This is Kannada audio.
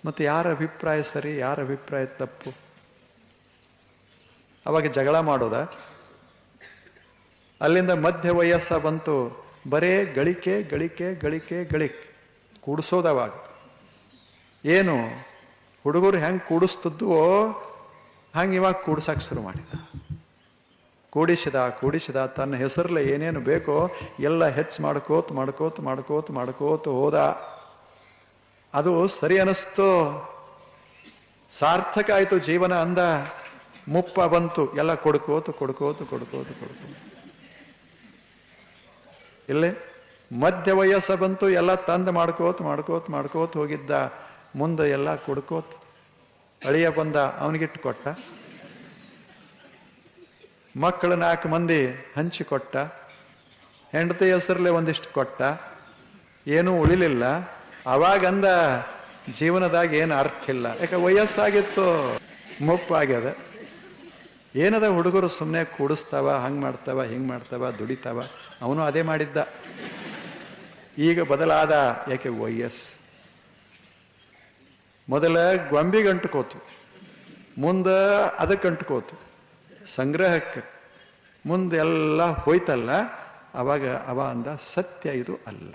ಮತ್ತು ಯಾರ ಅಭಿಪ್ರಾಯ ಸರಿ, ಯಾರ ಅಭಿಪ್ರಾಯ ತಪ್ಪು? ಅವಾಗ ಜಗಳ ಮಾಡೋದ? ಅಲ್ಲಿಂದ ಮಧ್ಯ ವಯಸ್ಸ ಬಂತು, ಬರೇ ಗಳಿಕೆ ಗಳಿಕೆ ಗಳಿಕೆ ಗಳಿಕೆ ಕೂಡಿಸೋದವಾಗ. ಏನು ಹುಡುಗರು ಹೆಂಗೆ ಕೂಡಿಸ್ತದ್ವೋ ಹಂಗೆ ಇವಾಗ ಕೂಡ್ಸಕ್ಕೆ ಶುರು ಮಾಡಿದ. ಕೂಡಿಸಿದ ತನ್ನ ಹೆಸರಲ್ಲೇ ಏನೇನು ಬೇಕೋ ಎಲ್ಲ ಹೆಚ್ಚು ಮಾಡ್ಕೋತ ಹೋದ. ಅದು ಸರಿ ಅನಿಸ್ತು, ಸಾರ್ಥಕ ಆಯಿತು ಜೀವನ ಅಂದ. ಮುಪ್ಪ ಬಂತು, ಎಲ್ಲ ಕೊಡ್ಕೋತ ಇಲ್ಲೇ ಮಧ್ಯ ವಯಸ್ಸ ಬಂತು, ಎಲ್ಲ ತಂದು ಮಾಡ್ಕೋತ ಹೋಗಿದ್ದ. ಮುಂದೆ ಎಲ್ಲ ಕೊಡ್ಕೋತ ಅಳಿಯ ಬಂದ, ಅವನಿಗಿಟ್ಟು ಕೊಟ್ಟ. ಮಕ್ಕಳು 4 ಮಂದಿ ಹಂಚಿಕೊಟ್ಟ. ಹೆಂಡತಿ ಹೆಸರಲ್ಲೇ ಒಂದಿಷ್ಟು ಕೊಟ್ಟ. ಏನೂ ಉಳಿಲಿಲ್ಲ. ಅವಾಗಂದ ಜೀವನದಾಗ ಏನು ಅರ್ಥ ಇಲ್ಲ, ಯಾಕೆ ವಯಸ್ಸಾಗಿತ್ತು, ಮುಪ್ಪಾಗ್ಯದ. ಏನದ ಹುಡುಗರು ಸುಮ್ಮನೆ ಕೂಡಿಸ್ತಾವ, ಹಂಗೆ ಮಾಡ್ತಾವ, ಹಿಂಗೆ ಮಾಡ್ತಾವ, ದುಡಿತಾವ. ಅವನು ಅದೇ ಮಾಡಿದ್ದ. ಈಗ ಬದಲಾದ, ಯಾಕೆ ವಯಸ್ಸು. ಮೊದಲ ಗೊಂಬಿಗೆ ಅಂಟ್ಕೋತು, ಮುಂದೆ ಅದಕ್ಕೆ ಅಂಟ್ಕೋತು, ಸಂಗ್ರಹಕ್ಕೆ. ಮುಂದೆಲ್ಲ ಹೋಯ್ತಲ್ಲ, ಅವಾಗ ಅವ ಅಂದ, ಸತ್ಯ ಇದು ಅಲ್ಲ.